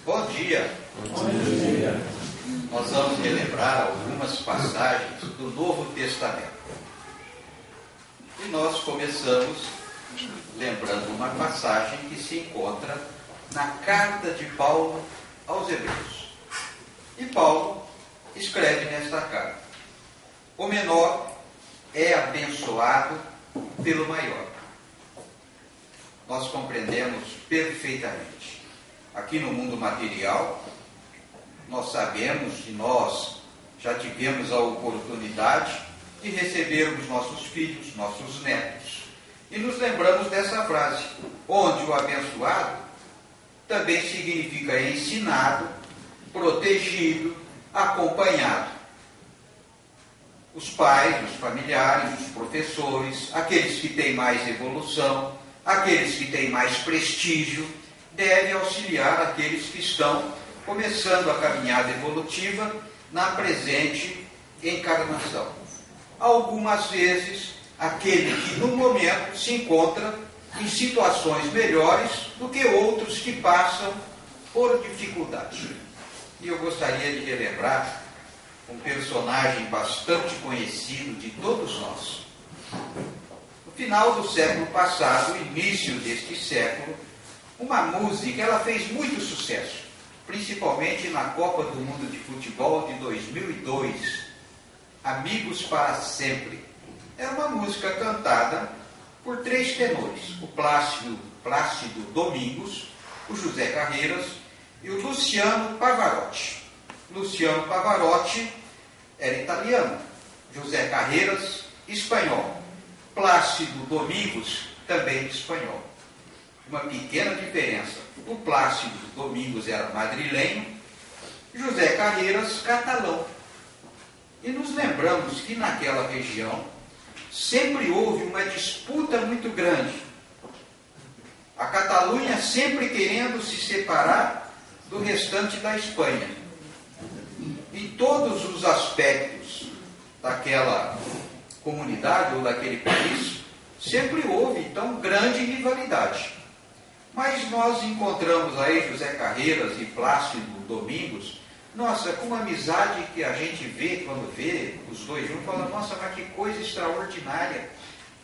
Bom dia. Bom dia. Nós vamos relembrar algumas passagens do Novo Testamento. E nós começamos lembrando uma passagem que se encontra na carta de Paulo aos Hebreus. E Paulo escreve nesta carta: o menor é abençoado pelo maior. Nós compreendemos perfeitamente. Aqui no mundo material, nós sabemos e nós já tivemos a oportunidade de recebermos nossos filhos, nossos netos. E nos lembramos dessa frase, onde o abençoado também significa ensinado, protegido, acompanhado. Os pais, os familiares, os professores, aqueles que têm mais evolução, aqueles que têm mais prestígio, devem auxiliar aqueles que estão começando a caminhada evolutiva na presente encarnação. Algumas vezes, aquele que no momento se encontra em situações melhores do que outros que passam por dificuldade. E eu gostaria de relembrar um personagem bastante conhecido de todos nós. No final do século passado, início deste século, uma música, ela fez muito sucesso, principalmente na Copa do Mundo de Futebol de 2002, Amigos para Sempre. Era uma música cantada por 3 tenores, o Plácido Domingos, o José Carreiras e o Luciano Pavarotti. Luciano Pavarotti era italiano, José Carreiras, espanhol, Plácido Domingos, também espanhol. Uma pequena diferença: o Plácido Domingos era madrilenho, José Carreiras, catalão. E nos lembramos que naquela região sempre houve uma disputa muito grande. A Catalunha sempre querendo se separar do restante da Espanha. Em todos os aspectos daquela comunidade ou daquele país, sempre houve, então, grande rivalidade. Mas nós encontramos aí José Carreiras e Plácido Domingos, nossa, com uma amizade que a gente vê, quando vê os dois juntos, fala: nossa, mas que coisa extraordinária,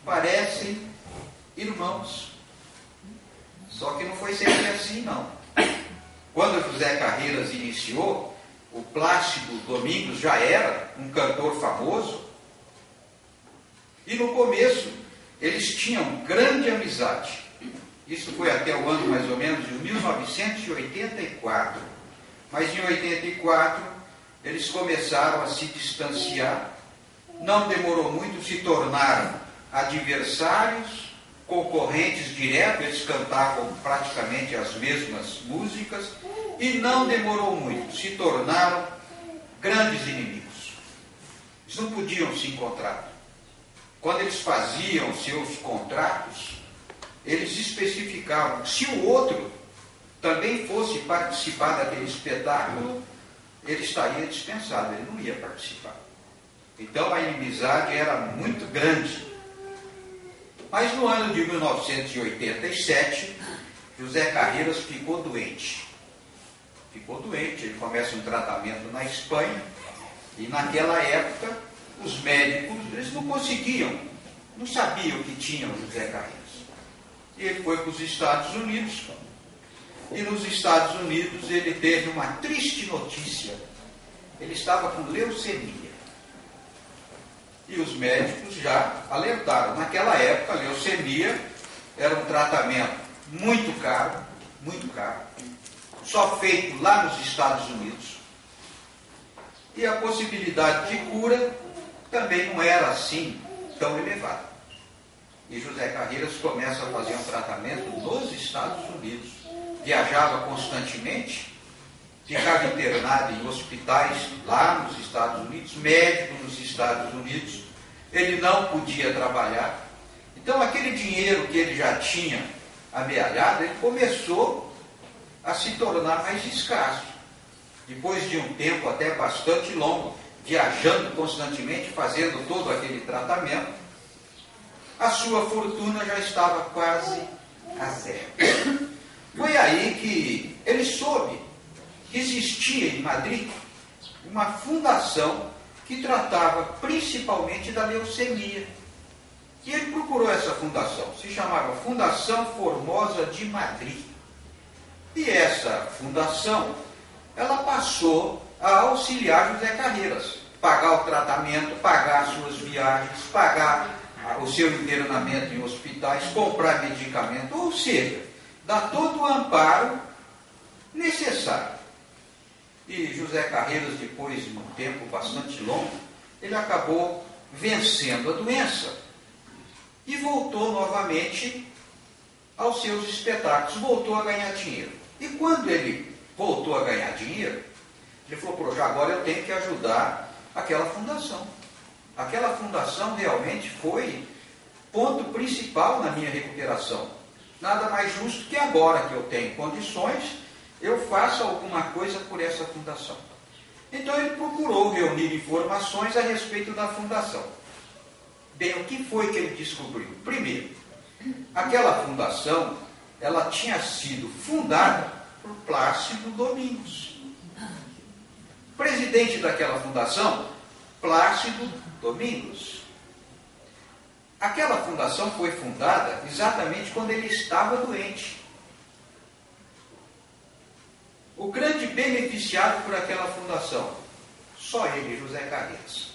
parecem irmãos. Só que não foi sempre assim, não. Quando José Carreiras iniciou, o Plácido Domingos já era um cantor famoso, e no começo eles tinham grande amizade. Isso foi até o ano mais ou menos de 1984. Mas em 84 eles começaram a se distanciar. Não demorou muito, se tornaram adversários, concorrentes diretos. Eles cantavam praticamente as mesmas músicas. E não demorou muito, se tornaram grandes inimigos. Eles não podiam se encontrar. Quando eles faziam seus contratos, eles especificavam: se o outro também fosse participar daquele espetáculo, ele estaria dispensado, ele não ia participar. Então a inimizade era muito grande. Mas no ano de 1987, José Carreiras ficou doente. Ele começa um tratamento na Espanha, e naquela época os médicos, eles não conseguiam, não sabiam o que tinha o José Carreiras. E ele foi para os Estados Unidos, e nos Estados Unidos ele teve uma triste notícia: ele estava com leucemia. E os médicos já alertaram. Naquela época, a leucemia era um tratamento muito caro, só feito lá nos Estados Unidos. E a possibilidade de cura também não era assim tão elevada. E José Carreiras começa a fazer um tratamento nos Estados Unidos. Viajava constantemente, ficava internado em hospitais lá nos Estados Unidos, médico nos Estados Unidos. Ele não podia trabalhar. Então aquele dinheiro que ele já tinha amealhado, ele começou a se tornar mais escasso. Depois de um tempo até bastante longo, viajando constantemente, fazendo todo aquele tratamento, a sua fortuna já estava quase a zero. Foi aí que ele soube que existia em Madrid uma fundação que tratava principalmente da leucemia. E ele procurou essa fundação, se chamava Fundação Formosa de Madrid. E essa fundação, ela passou a auxiliar José Carreiras, pagar o tratamento, pagar as suas viagens, pagar o seu internamento em hospitais, comprar medicamento, ou seja, dar todo o amparo necessário. E José Carreiras, depois de um tempo bastante longo, ele acabou vencendo a doença e voltou novamente aos seus espetáculos, voltou a ganhar dinheiro. E quando ele voltou a ganhar dinheiro, ele falou, poxa, agora eu tenho que ajudar aquela fundação. Aquela fundação realmente foi ponto principal na minha recuperação. Nada mais justo que agora que eu tenho condições, eu faça alguma coisa por essa fundação. Então ele procurou reunir informações a respeito da fundação. Bem, o que foi que ele descobriu? Primeiro, aquela fundação, ela tinha sido fundada por Plácido Domingos. Presidente daquela fundação, Plácido Domingos. Aquela fundação foi fundada exatamente quando ele estava doente. O grande beneficiado por aquela fundação, só ele, José Carreiras.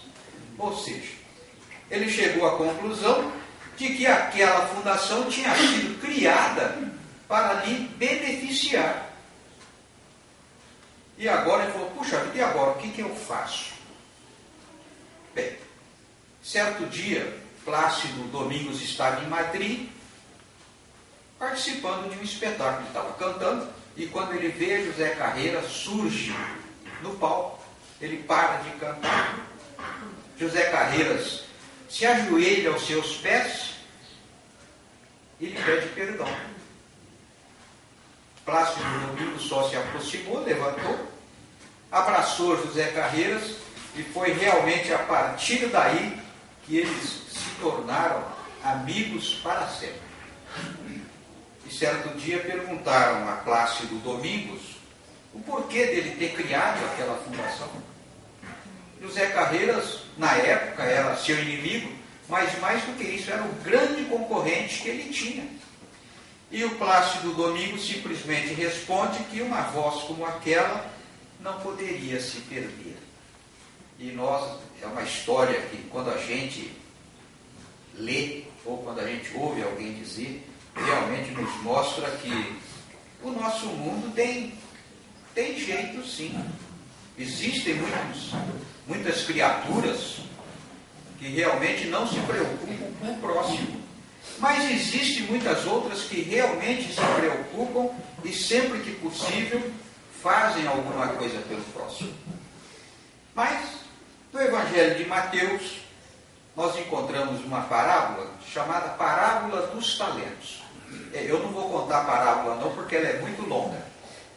Ou seja, ele chegou à conclusão de que aquela fundação tinha sido criada para lhe beneficiar. E agora ele falou, puxa vida, e agora o que eu faço? Bem, certo dia, Plácido Domingos estava em Madrid, participando de um espetáculo. Ele estava cantando, e quando ele vê José Carreiras, surge no palco, ele para de cantar. José Carreiras se ajoelha aos seus pés e lhe pede perdão. Plácido Domingos só se aproximou, levantou, abraçou José Carreiras, e foi realmente a partir daí que eles se tornaram amigos para sempre. E certo dia perguntaram a Plácido Domingos o porquê dele ter criado aquela fundação. José Carreiras, na época, era seu inimigo, mas mais do que isso, era o grande concorrente que ele tinha. E o Plácido Domingos simplesmente responde que uma voz como aquela não poderia se perder. E nós, é uma história que quando a gente lê, ou quando a gente ouve alguém dizer, realmente nos mostra que o nosso mundo tem jeito sim. Existem muitas criaturas que realmente não se preocupam com o próximo. Mas existem muitas outras que realmente se preocupam e sempre que possível fazem alguma coisa pelo próximo. Mas no Evangelho de Mateus nós encontramos uma parábola chamada Parábola dos Talentos. Eu não vou contar a parábola não, porque ela é muito longa.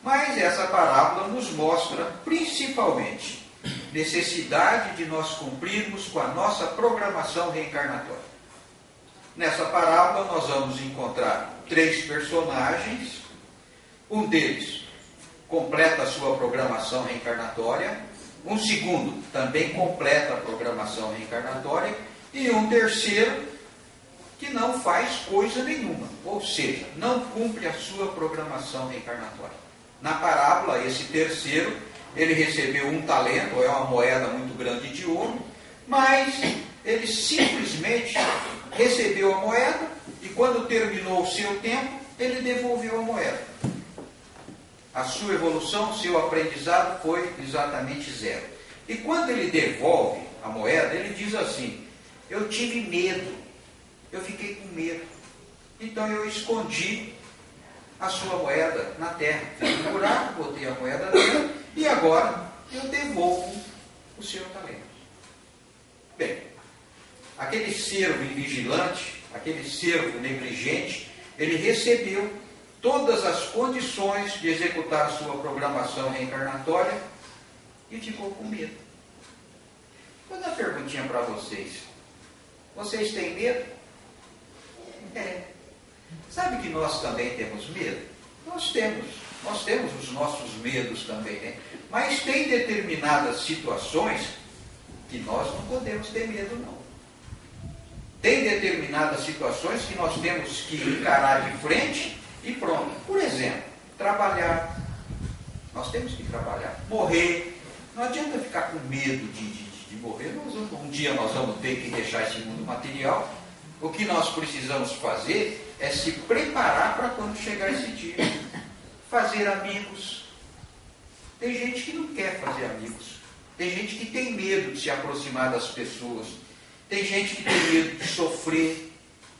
Mas essa parábola nos mostra principalmente necessidade de nós cumprirmos com a nossa programação reencarnatória. Nessa parábola nós vamos encontrar 3 personagens. Um deles completa a sua programação reencarnatória. Um segundo também completa a programação reencarnatória. E um terceiro que não faz coisa nenhuma. Ou seja, não cumpre a sua programação reencarnatória. Na parábola, esse terceiro, ele recebeu um talento, ou é uma moeda muito grande de ouro, mas ele simplesmente recebeu a moeda e quando terminou o seu tempo, ele devolveu a moeda. A sua evolução, o seu aprendizado foi exatamente 0. E quando ele devolve a moeda, ele diz assim, eu tive medo, eu fiquei com medo, então eu escondi a sua moeda na terra. Fiz um buraco, botei a moeda dentro e agora eu devolvo o seu talento. Bem, aquele servo invigilante, aquele servo negligente, ele recebeu todas as condições de executar a sua programação reencarnatória e ficou com medo. Vou dar uma perguntinha para vocês. Vocês têm medo? É. Sabe que nós também temos medo? Nós temos. Nós temos os nossos medos também, né? Mas tem determinadas situações que nós não podemos ter medo, não. Tem determinadas situações que nós temos que encarar de frente e pronto. Por exemplo, trabalhar. Nós temos que trabalhar. Morrer. Não adianta ficar com medo de morrer. Um dia nós vamos ter que deixar esse mundo material. O que nós precisamos fazer é se preparar para quando chegar esse dia. Fazer amigos. Tem gente que não quer fazer amigos. Tem gente que tem medo de se aproximar das pessoas. Tem gente que tem medo de sofrer.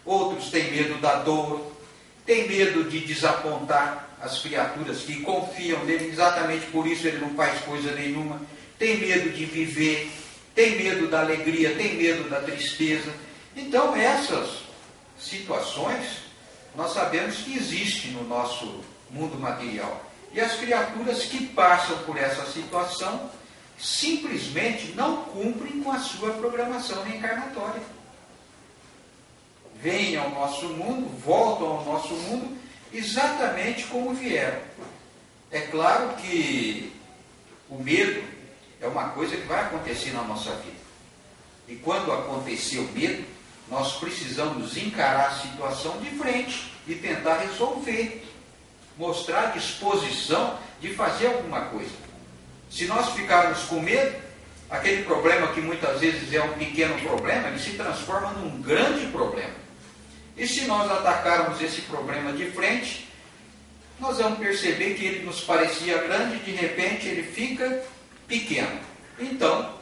Outros têm medo da dor. Tem medo de desapontar as criaturas que confiam nele. Exatamente por isso ele não faz coisa nenhuma. Tem medo de viver. Tem medo da alegria. Tem medo da tristeza. Então essas situações nós sabemos que existem no nosso mundo material. E as criaturas que passam por essa situação simplesmente não cumprem com a sua programação reencarnatória. Vêm ao nosso mundo, voltam ao nosso mundo exatamente como vieram. É claro que o medo é uma coisa que vai acontecer na nossa vida. E quando acontecer o medo, nós precisamos encarar a situação de frente e tentar resolver. Mostrar disposição de fazer alguma coisa. Se nós ficarmos com medo, aquele problema que muitas vezes é um pequeno problema, ele se transforma num grande problema. E se nós atacarmos esse problema de frente, nós vamos perceber que ele nos parecia grande e de repente ele fica pequeno. Então,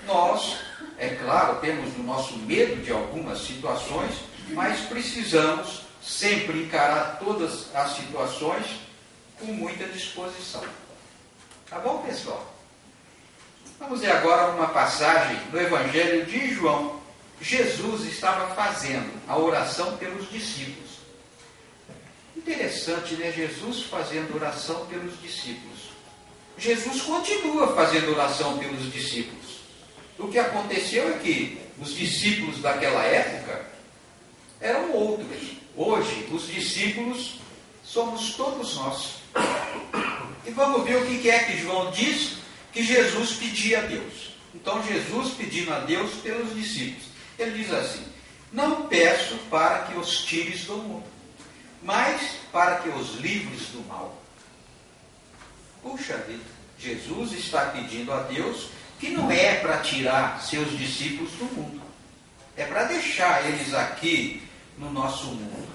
nós, é claro, temos o nosso medo de algumas situações, mas precisamos sempre encarar todas as situações com muita disposição. Tá bom, pessoal? Vamos ver agora uma passagem do Evangelho de João. Jesus estava fazendo a oração pelos discípulos. Interessante, né? Jesus fazendo oração pelos discípulos. Jesus continua fazendo oração pelos discípulos. O que aconteceu é que os discípulos daquela época eram outros. Hoje, os discípulos somos todos nós. E vamos ver o que é que João diz que Jesus pedia a Deus. Então, Jesus pedindo a Deus pelos discípulos. Ele diz assim: não peço para que os tires do mundo, mas para que os livres do mal. Puxa vida, Jesus está pedindo a Deus que não é para tirar seus discípulos do mundo. É para deixar eles aqui no nosso mundo.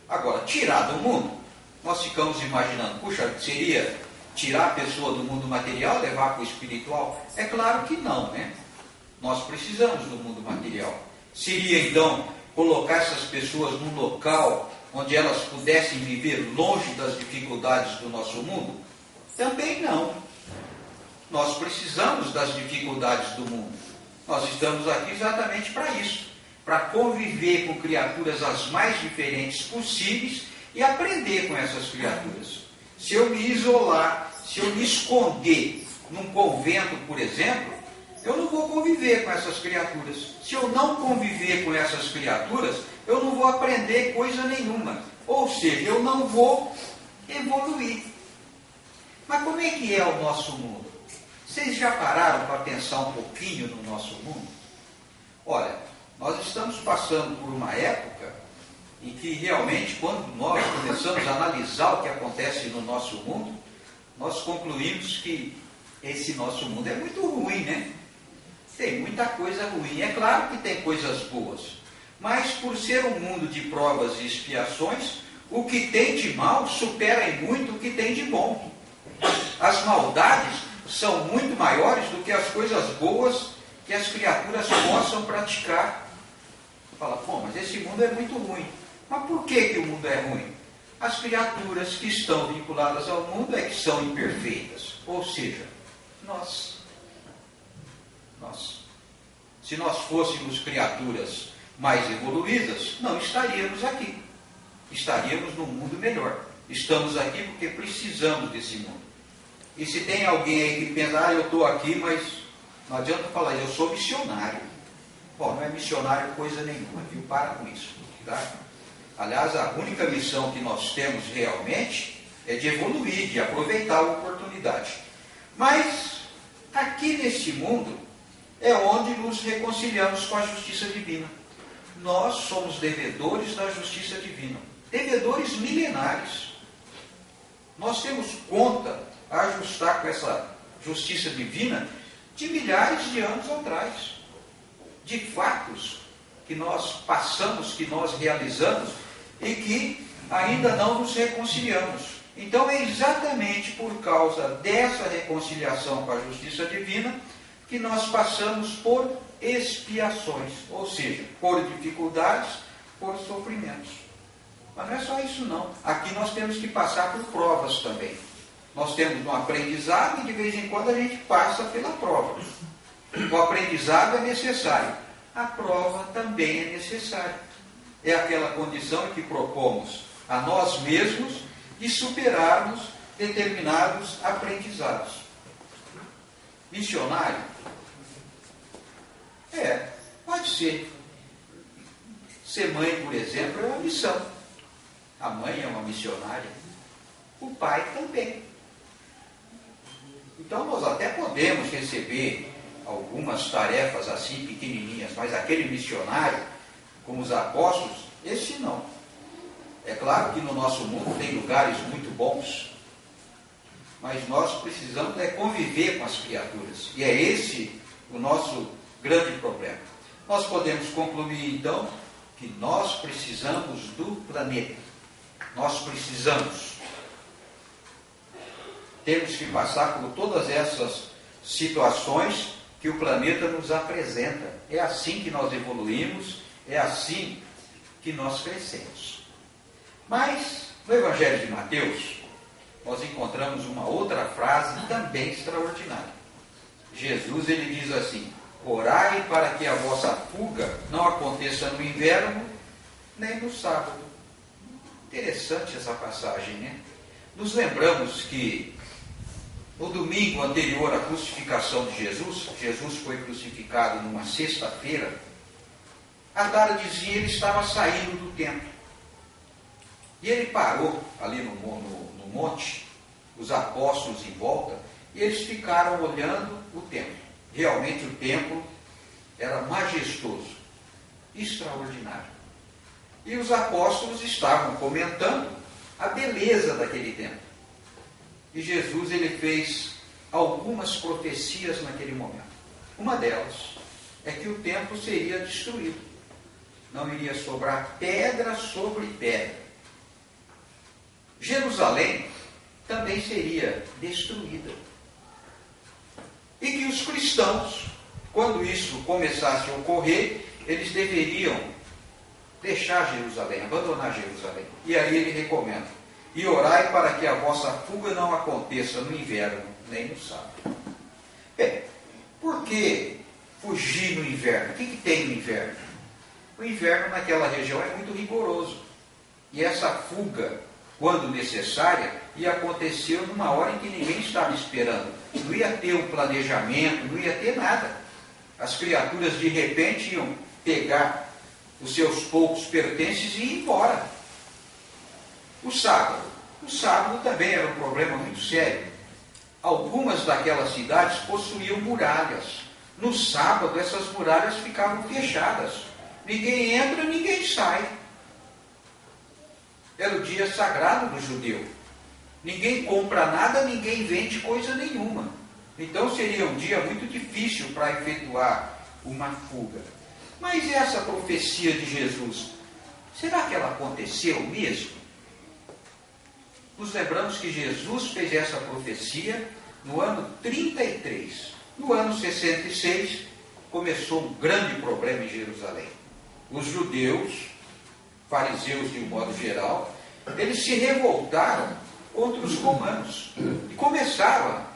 Agora, tirar do mundo, nós ficamos imaginando, puxa, seria tirar a pessoa do mundo material, levar para o espiritual? É claro que não, né? Nós precisamos do mundo material. Seria então colocar essas pessoas num local onde elas pudessem viver longe das dificuldades do nosso mundo? Também não. Nós precisamos das dificuldades do mundo. Nós estamos aqui exatamente para isso, para conviver com criaturas as mais diferentes possíveis e aprender com essas criaturas. Se eu me isolar, se eu me esconder num convento, por exemplo, eu não vou conviver com essas criaturas. Se eu não conviver com essas criaturas, eu não vou aprender coisa nenhuma. Ou seja, eu não vou evoluir. Mas como é que é o nosso mundo? Vocês já pararam para pensar um pouquinho no nosso mundo? Olha, nós estamos passando por uma época em que realmente, quando nós começamos a analisar o que acontece no nosso mundo, nós concluímos que esse nosso mundo é muito ruim, né? Tem muita coisa ruim. É claro que tem coisas boas, mas por ser um mundo de provas e expiações, o que tem de mal supera em muito o que tem de bom. As maldades são muito maiores do que as coisas boas que as criaturas possam praticar. Fala, pô, mas esse mundo é muito ruim. Mas por que o mundo é ruim? As criaturas que estão vinculadas ao mundo é que são imperfeitas. Ou seja, nós. Se nós fôssemos criaturas mais evoluídas, não estaríamos aqui. Estaríamos num mundo melhor. Estamos aqui porque precisamos desse mundo. E se tem alguém aí que pensa, eu estou aqui, mas não adianta falar, eu sou missionário. Bom, não é missionário coisa nenhuma, viu? Para com isso, tá? Aliás, a única missão que nós temos realmente é de evoluir, de aproveitar a oportunidade. Mas, aqui neste mundo, é onde nos reconciliamos com a justiça divina. Nós somos devedores da justiça divina, devedores milenares. Nós temos conta a ajustar com essa justiça divina de milhares de anos atrás, de fatos que nós passamos, que nós realizamos e que ainda não nos reconciliamos. Então é exatamente por causa dessa reconciliação com a justiça divina que nós passamos por expiações, ou seja, por dificuldades, por sofrimentos. Mas não é só isso não. Aqui nós temos que passar por provas também. Nós temos um aprendizado e de vez em quando a gente passa pela prova. O aprendizado é necessário. A prova também é necessária. É aquela condição em que propomos a nós mesmos de superarmos determinados aprendizados. Missionário? Pode ser. Ser mãe, por exemplo, é uma missão. A mãe é uma missionária. O pai também. Então nós até podemos receber algumas tarefas assim pequenininhas, mas aquele missionário, como os apóstolos, esse não. É claro que no nosso mundo tem lugares muito bons, mas nós precisamos conviver com as criaturas. E é esse o nosso grande problema. Nós podemos concluir então que nós precisamos do planeta. Nós precisamos. Temos que passar por todas essas situações que o planeta nos apresenta. É assim que nós evoluímos, é assim que nós crescemos. Mas, no Evangelho de Mateus, nós encontramos uma outra frase também extraordinária. Jesus, ele diz assim: orai para que a vossa fuga não aconteça no inverno, nem no sábado. Interessante essa passagem, né? Nos lembramos que no domingo anterior à crucificação de Jesus, Jesus foi crucificado numa sexta-feira. À tardezinha ele estava saindo do templo. E ele parou ali no monte, os apóstolos em volta, e eles ficaram olhando o templo. Realmente o templo era majestoso, extraordinário. E os apóstolos estavam comentando a beleza daquele templo. E Jesus, ele fez algumas profecias naquele momento. Uma delas é que o templo seria destruído. Não iria sobrar pedra sobre pedra. Jerusalém também seria destruída. E que os cristãos, quando isso começasse a ocorrer, eles deveriam deixar Jerusalém, abandonar Jerusalém. E aí ele recomenda: e orai para que a vossa fuga não aconteça no inverno, nem no sábado. Bem, por que fugir no inverno? O que tem no inverno? O inverno naquela região é muito rigoroso. E essa fuga, quando necessária, ia acontecer numa hora em que ninguém estava esperando. Não ia ter um planejamento, não ia ter nada. As criaturas de repente iam pegar os seus poucos pertences e ir embora. O sábado também era um problema muito sério. Algumas daquelas cidades possuíam muralhas. No sábado essas muralhas ficavam fechadas. Ninguém entra, ninguém sai. Era o dia sagrado do judeu. Ninguém compra nada, ninguém vende coisa nenhuma. Então seria um dia muito difícil para efetuar uma fuga. Mas essa profecia de Jesus, será que ela aconteceu mesmo? Nos lembramos que Jesus fez essa profecia no ano 33. No ano 66, começou um grande problema em Jerusalém. Os judeus, fariseus de um modo geral, eles se revoltaram contra os romanos e começaram a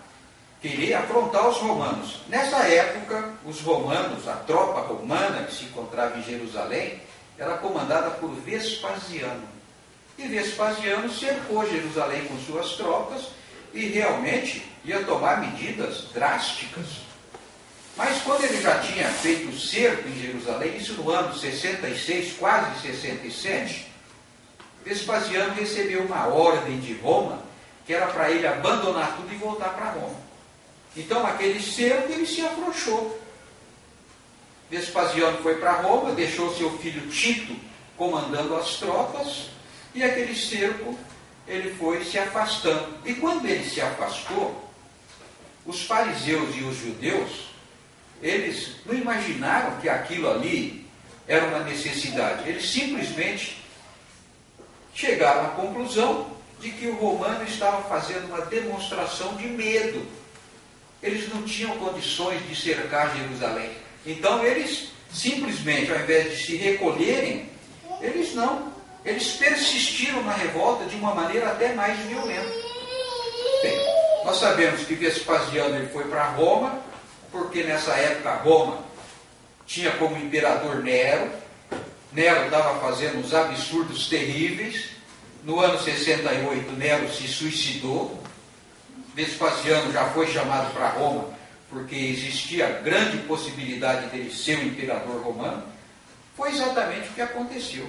querer afrontar os romanos. Nessa época, os romanos, a tropa romana que se encontrava em Jerusalém, era comandada por Vespasiano. E Vespasiano cercou Jerusalém com suas tropas e realmente ia tomar medidas drásticas. Mas quando ele já tinha feito o cerco em Jerusalém, isso no ano 66, quase 67, Vespasiano recebeu uma ordem de Roma, que era para ele abandonar tudo e voltar para Roma. Então, aquele cerco, ele se afrouxou. Vespasiano foi para Roma, deixou seu filho Tito comandando as tropas, e aquele cerco, ele foi se afastando. E quando ele se afastou, os fariseus e os judeus, eles não imaginaram que aquilo ali era uma necessidade. Eles simplesmente chegaram à conclusão de que o romano estava fazendo uma demonstração de medo. Eles não tinham condições de cercar Jerusalém. Então eles simplesmente, ao invés de se recolherem, eles persistiram na revolta de uma maneira até mais violenta. Bem, nós sabemos que Vespasiano ele foi para Roma, porque nessa época Roma tinha como imperador Nero. Nero estava fazendo uns absurdos terríveis. No ano 68, Nero se suicidou. Vespasiano já foi chamado para Roma, porque existia grande possibilidade dele ser o imperador romano. Foi exatamente o que aconteceu.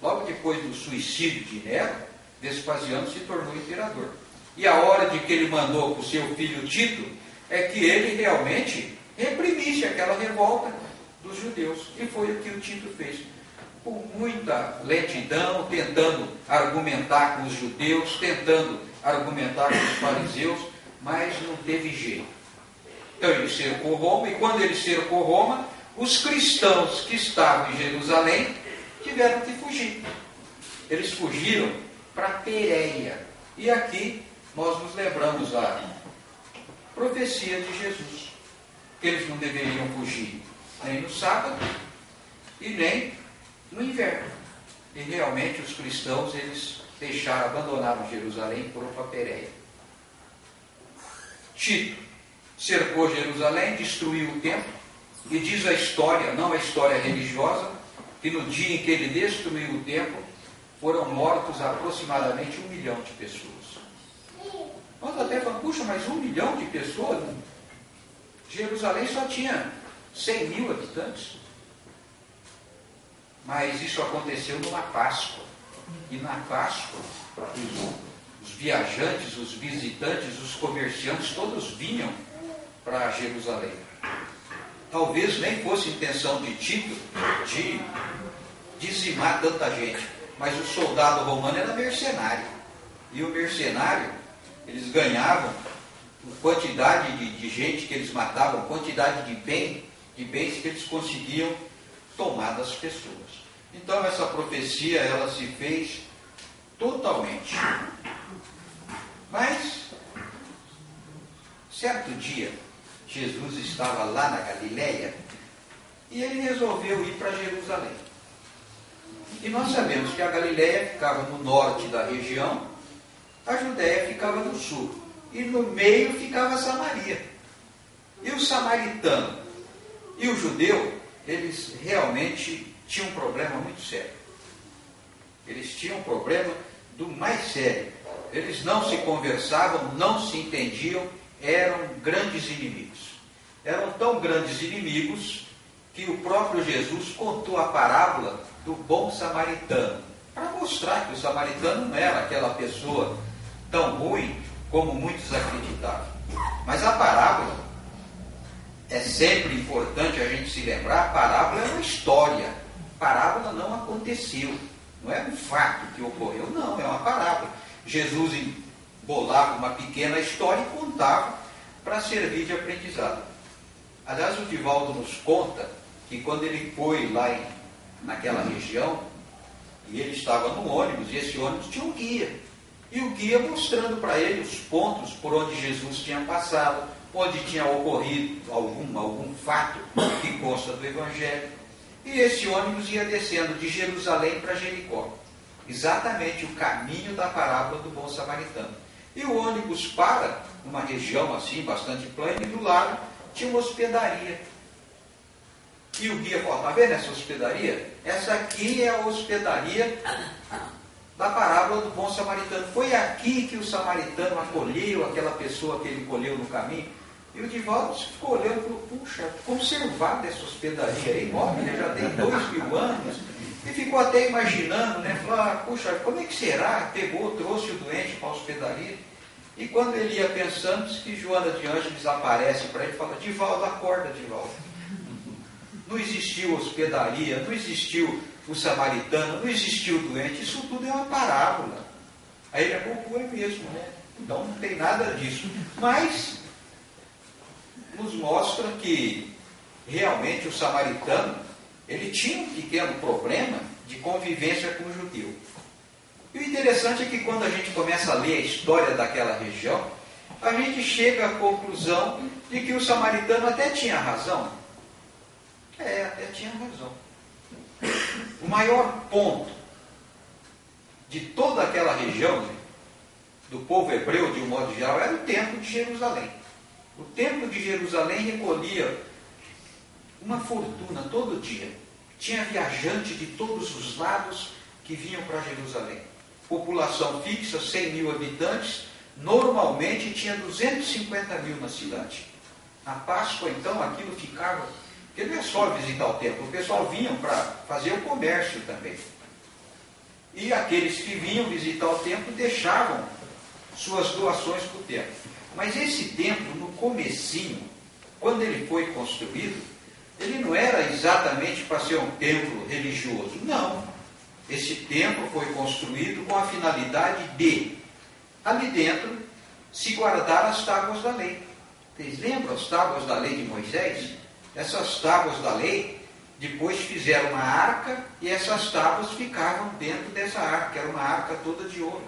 Logo depois do suicídio de Nero, Vespasiano se tornou imperador. E a hora de que ele mandou para o seu filho Tito, é que ele realmente reprimisse aquela revolta dos judeus. E foi o que o Tito fez. Com muita lentidão, tentando argumentar com os judeus, tentando argumentar com os fariseus, mas não teve jeito. Então ele cercou Roma, e quando ele cercou Roma, os cristãos que estavam em Jerusalém tiveram que fugir. Eles fugiram para Pérea. E aqui nós nos lembramos da profecia de Jesus, que eles não deveriam fugir nem no sábado e nem no inverno. E realmente os cristãos, eles abandonaram Jerusalém e foram para Pérea. Tito cercou Jerusalém, destruiu o templo, e diz a história, não a história religiosa, que no dia em que ele destruiu o templo, foram mortos aproximadamente 1 milhão de pessoas. Nós até falamos, puxa, mas 1 milhão de pessoas? Jerusalém só tinha 100 mil habitantes. Mas isso aconteceu numa Páscoa. E na Páscoa, os viajantes, os visitantes, os comerciantes, todos vinham para Jerusalém. Talvez nem fosse intenção de Tito de dizimar tanta gente, mas o soldado romano era mercenário. E o mercenário, eles ganhavam quantidade de gente que eles matavam, quantidade de bens que eles conseguiam tomar das pessoas. Então essa profecia, ela se fez totalmente. Mas, certo dia, Jesus estava lá na Galileia e ele resolveu ir para Jerusalém. E nós sabemos que a Galileia ficava no norte da região, a Judéia ficava no sul, e no meio ficava Samaria. E o samaritano e o judeu, eles realmente tinham um problema muito sério. Eles tinham um problema do mais sério. Eles não se conversavam, não se entendiam, eram grandes inimigos. Eram tão grandes inimigos que o próprio Jesus contou a parábola do bom samaritano, para mostrar que o samaritano não era aquela pessoa tão ruim como muitos acreditavam. Mas a parábola, é sempre importante a gente se lembrar, a parábola é uma história. A parábola não aconteceu, não é um fato que ocorreu, não, é uma parábola. Jesus embolava uma pequena história e contava para servir de aprendizado. Aliás, o Divaldo nos conta que quando ele foi lá naquela região, e ele estava no ônibus, e esse ônibus tinha um guia. E o guia mostrando para ele os pontos por onde Jesus tinha passado, onde tinha ocorrido algum fato que consta do Evangelho. E esse ônibus ia descendo de Jerusalém para Jericó. Exatamente o caminho da parábola do bom samaritano. E o ônibus para numa região assim, bastante plana, e do lado tinha uma hospedaria. E o guia falou, está vendo essa hospedaria? Essa aqui é a hospedaria da parábola do bom samaritano. Foi aqui que o samaritano acolheu aquela pessoa que ele colheu no caminho. E o Divaldo ficou olhando e falou, puxa, conservada essa hospedaria aí, imóvel, já tem 2000 anos. E ficou até imaginando, né? Falou, puxa, como é que será? Pegou, trouxe o doente para a hospedaria. E quando ele ia pensando, diz que Joana de Ângeles aparece para ele e fala, Divaldo, acorda, Divaldo. Não existiu hospedaria, não existiu o samaritano, não existiu o doente, isso tudo é uma parábola. Aí ele conclui mesmo, né? Então não tem nada disso. Mas nos mostra que realmente o samaritano, ele tinha um pequeno problema de convivência com o judeu. E o interessante é que quando a gente começa a ler a história daquela região, a gente chega à conclusão de que o samaritano até tinha razão. Até tinha razão. O maior ponto de toda aquela região, do povo hebreu de um modo geral, era o templo de Jerusalém. O templo de Jerusalém recolhia uma fortuna todo dia. Tinha viajante de todos os lados que vinham para Jerusalém. População fixa, 100 mil habitantes, normalmente tinha 250 mil na cidade. Na Páscoa, então, aquilo ficava... Porque não é só visitar o templo, o pessoal vinha para fazer o comércio também. E aqueles que vinham visitar o templo deixavam suas doações para o templo. Mas esse templo, no comecinho, quando ele foi construído, ele não era exatamente para ser um templo religioso. Não. Esse templo foi construído com a finalidade de, ali dentro, se guardar as tábuas da lei. Vocês lembram as tábuas da lei de Moisés? Essas tábuas da lei, depois fizeram uma arca e essas tábuas ficavam dentro dessa arca, que era uma arca toda de ouro.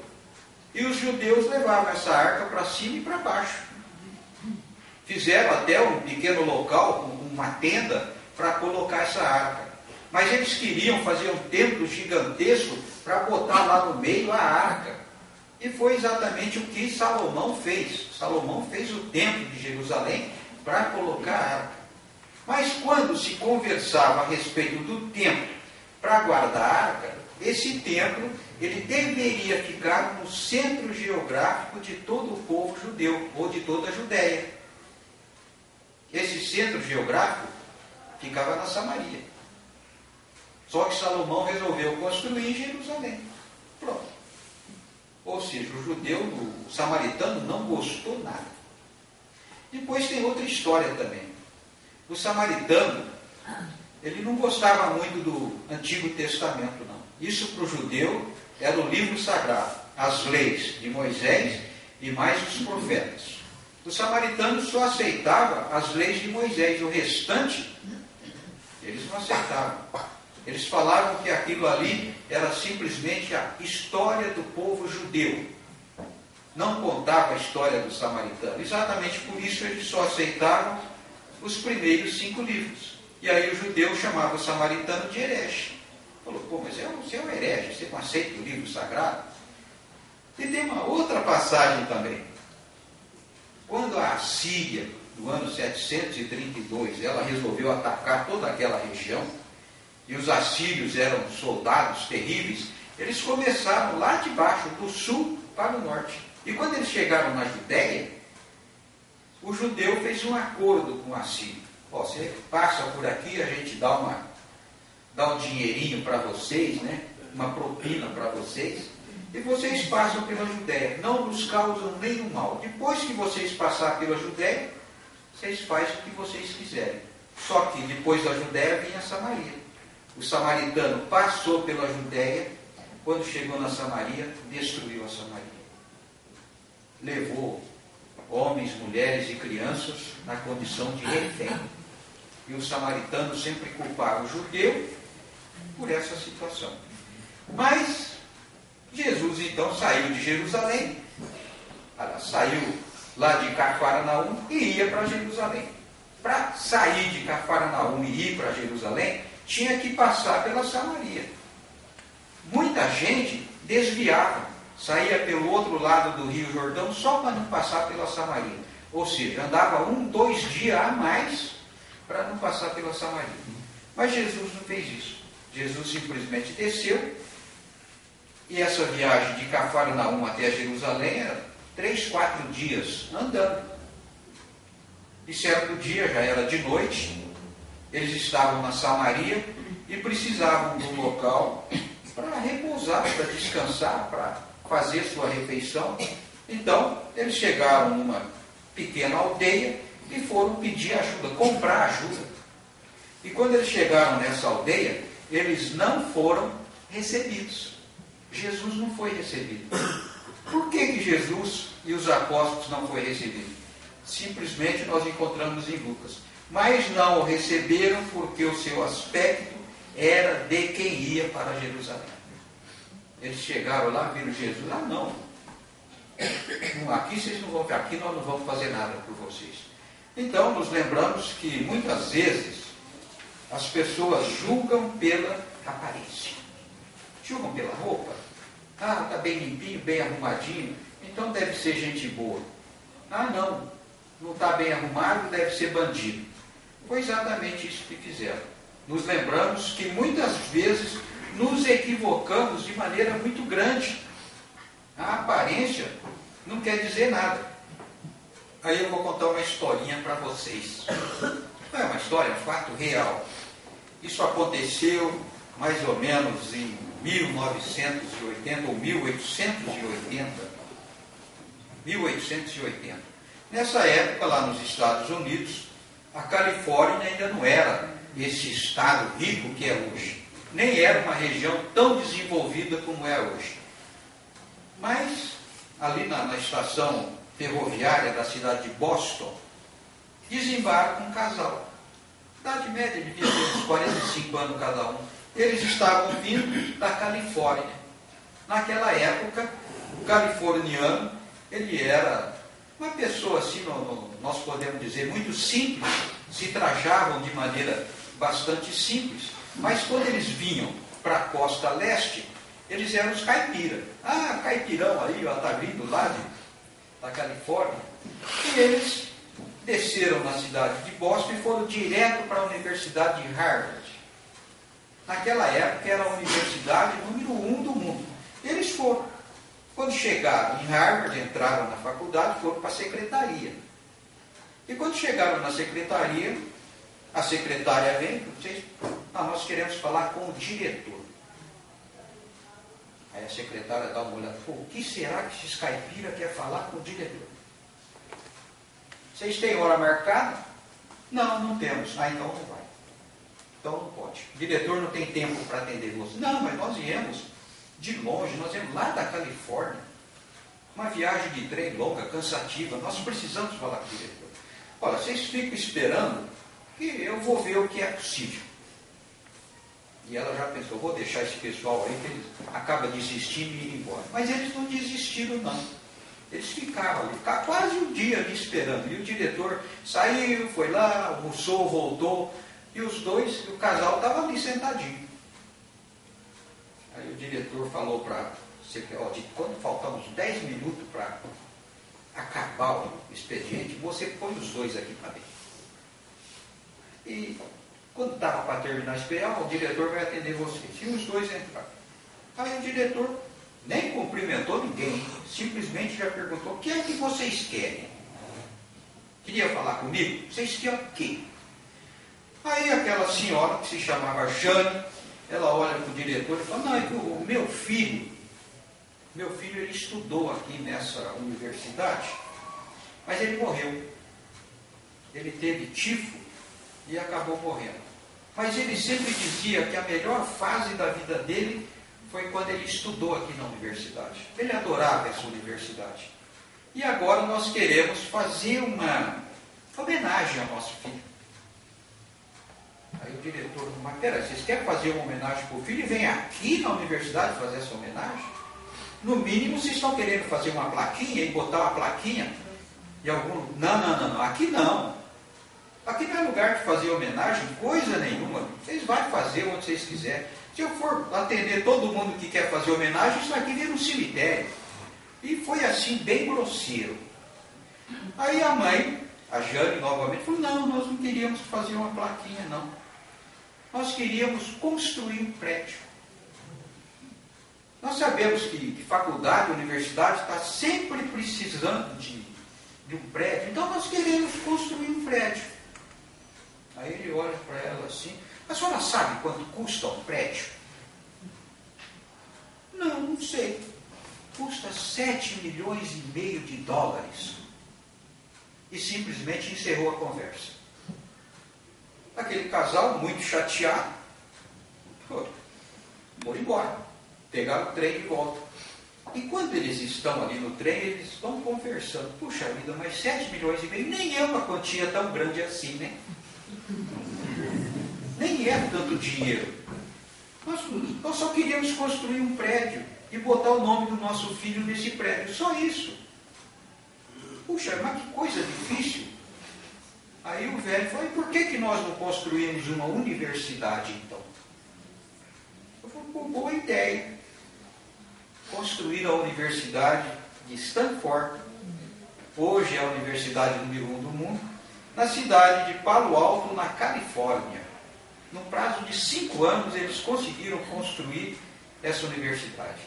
E os judeus levavam essa arca para cima e para baixo. Fizeram até um pequeno local, uma tenda, para colocar essa arca. Mas eles queriam fazer um templo gigantesco para botar lá no meio a arca. E foi exatamente o que Salomão fez. Salomão fez o templo de Jerusalém para colocar a arca. Mas quando se conversava a respeito do templo para guardar a arca, esse templo ele deveria ficar no centro geográfico de todo o povo judeu, ou de toda a Judéia. Esse centro geográfico ficava na Samaria. Só que Salomão resolveu construir em Jerusalém. Pronto. Ou seja, o judeu, o samaritano, não gostou nada. Depois tem outra história também. O samaritano, ele não gostava muito do Antigo Testamento, não. Isso para o judeu era o livro sagrado, as leis de Moisés e mais os profetas. O samaritano só aceitava as leis de Moisés, o restante, eles não aceitavam. Eles falavam que aquilo ali era simplesmente a história do povo judeu. Não contava a história do samaritano. Exatamente por isso eles só aceitavam os primeiros 5 livros. E aí o judeu chamava o samaritano de herege. Falou, mas você é um herege, você não aceita o livro sagrado? E tem uma outra passagem também. Quando a Assíria, no ano 732, ela resolveu atacar toda aquela região, e os assírios eram soldados terríveis, eles começaram lá de baixo, do sul para o norte. E quando eles chegaram na Judéia, o judeu fez um acordo com o assírio. Você passa por aqui, a gente dá um dinheirinho para vocês, né? Uma propina para vocês, e vocês passam pela Judéia. Não nos causam nenhum mal. Depois que vocês passarem pela Judéia, vocês fazem o que vocês quiserem. Só que depois da Judéia vinha a Samaria. O samaritano passou pela Judéia, quando chegou na Samaria, destruiu a Samaria. Levou homens, mulheres e crianças na condição de refém. E o samaritano sempre culpava o judeu por essa situação. Mas Jesus então saiu de Jerusalém, saiu lá de Cafarnaum e ia para Jerusalém. Para sair de Cafarnaum e ir para Jerusalém, tinha que passar pela Samaria. Muita gente desviava, saía pelo outro lado do Rio Jordão só para não passar pela Samaria. Ou seja, andava 1-2 dias a mais para não passar pela Samaria. Mas Jesus não fez isso. Jesus simplesmente desceu, e essa viagem de Cafarnaum até Jerusalém era 3-4 dias andando. E certo dia, já era de noite, eles estavam na Samaria e precisavam de um local para repousar, para descansar, para fazer sua refeição. Então, eles chegaram numa pequena aldeia e foram pedir ajuda, comprar ajuda. E quando eles chegaram nessa aldeia, eles não foram recebidos. Jesus não foi recebido. Por que Jesus e os apóstolos não foram recebidos? Simplesmente nós encontramos em Lucas. Mas não o receberam porque o seu aspecto era de quem ia para Jerusalém. Eles chegaram lá, viram Jesus. Ah, não. Aqui vocês não vão, aqui nós não vamos fazer nada por vocês. Então, nos lembramos que muitas vezes as pessoas julgam pela aparência. Julgam pela roupa. Ah, está bem limpinho, bem arrumadinho, então deve ser gente boa. Ah, não está bem arrumado, deve ser bandido. Foi exatamente isso que fizeram. Nos lembramos que muitas vezes nos equivocamos de maneira muito grande. A aparência não quer dizer nada. Aí eu vou contar uma historinha para vocês. Não é uma história, é um fato real. Isso aconteceu mais ou menos em 1980 ou 1880. 1880. Nessa época, lá nos Estados Unidos, a Califórnia ainda não era esse estado rico que é hoje. Nem era uma região tão desenvolvida como é hoje. Mas, ali na estação ferroviária da cidade de Boston, desembarca um casal. Idade média devia ter uns 45 anos cada um. Eles estavam vindo da Califórnia. Naquela época, o californiano, ele era uma pessoa assim, nós podemos dizer, muito simples, se trajavam de maneira bastante simples, mas quando eles vinham para a costa leste, eles eram os caipiras. Ah, caipirão aí, ó, está vindo lá da Califórnia. E eles desceram na cidade de Boston e foram direto para a Universidade de Harvard. Naquela época era a universidade número 1 do mundo. Eles foram. Quando chegaram em Harvard, entraram na faculdade, foram para a secretaria. E quando chegaram na secretaria, a secretária vem, nós queremos falar com o diretor. Aí a secretária dá uma olhada, o que será que esses caipira quer falar com o diretor? Vocês têm hora marcada? Não, não temos. Ah, então não vai. Então não pode. O diretor não tem tempo para atender você. Não, mas nós viemos de longe, nós viemos lá da Califórnia. Uma viagem de trem longa, cansativa. Nós precisamos falar com o diretor. Olha, vocês ficam esperando que eu vou ver o que é possível. E ela já pensou, vou deixar esse pessoal aí que eles acabam desistindo e ir embora. Mas eles não desistiram, não. Eles ficaram ali, ficaram quase um dia ali esperando. E o diretor saiu, foi lá, almoçou, voltou. E os dois, o casal estava ali sentadinho. Aí o diretor falou para quando faltam uns 10 minutos para acabar o expediente, você põe os dois aqui para dentro. E quando estava para terminar o expediente, o diretor vai atender vocês. E os dois entraram. Aí o diretor nem cumprimentou ninguém, simplesmente já perguntou, o que é que vocês querem? Queria falar comigo? Vocês querem o quê? Aí aquela senhora, que se chamava Jane, ela olha para o diretor e fala, não, é que o meu filho ele estudou aqui nessa universidade, mas ele morreu. Ele teve tifo e acabou morrendo. Mas ele sempre dizia que a melhor fase da vida dele foi quando ele estudou aqui na universidade. Ele adorava essa universidade. E agora nós queremos fazer uma homenagem ao nosso filho. Aí o diretor, mas peraí, vocês querem fazer uma homenagem para o filho e vem aqui na universidade fazer essa homenagem? No mínimo vocês estão querendo fazer uma plaquinha e botar uma plaquinha e algum. Não, aqui não. Aqui não é lugar de fazer homenagem, coisa nenhuma. Vocês vão fazer onde vocês quiserem. Se eu for atender todo mundo que quer fazer homenagem, isso aqui vira um cemitério. E foi assim, bem grosseiro. Aí a mãe, a Jane, novamente, falou, não, nós não queríamos fazer uma plaquinha, não. Nós queríamos construir um prédio. Nós sabemos que faculdade, universidade, está sempre precisando de um prédio. Então nós nós queremos construir um prédio. Aí ele olha para ela assim, a senhora sabe quanto custa um prédio? Não, não sei. Custa 7 milhões e meio de dólares. E simplesmente encerrou a conversa. Aquele casal, muito chateado, foram embora. Pegaram o trem de volta. E quando eles estão ali no trem, eles vão conversando. Puxa vida, mas 7 milhões e meio nem é uma quantia tão grande assim, né? Nem é tanto dinheiro. Nós só queríamos construir um prédio e botar o nome do nosso filho nesse prédio. Só isso. Puxa, mas que coisa difícil. Aí o velho falou, e por que nós não construímos uma universidade então? Eu falei, pô, boa ideia. Construir a Universidade de Stanford, hoje é a universidade número 1 do mundo, na cidade de Palo Alto, na Califórnia. No prazo de 5 anos, eles conseguiram construir essa universidade.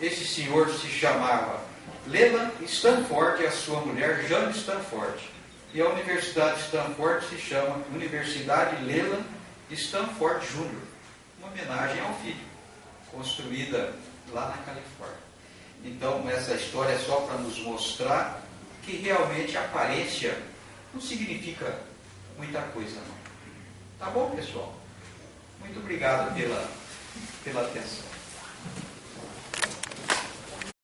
Esse senhor se chamava Leland Stanford e a sua mulher, Jane Stanford. E a Universidade de Stanford se chama Universidade Leland Stanford Jr., uma homenagem ao filho, construída lá na Califórnia. Então, essa história é só para nos mostrar que realmente a aparência não significa muita coisa, não. Tá bom, pessoal? Muito obrigado pela atenção.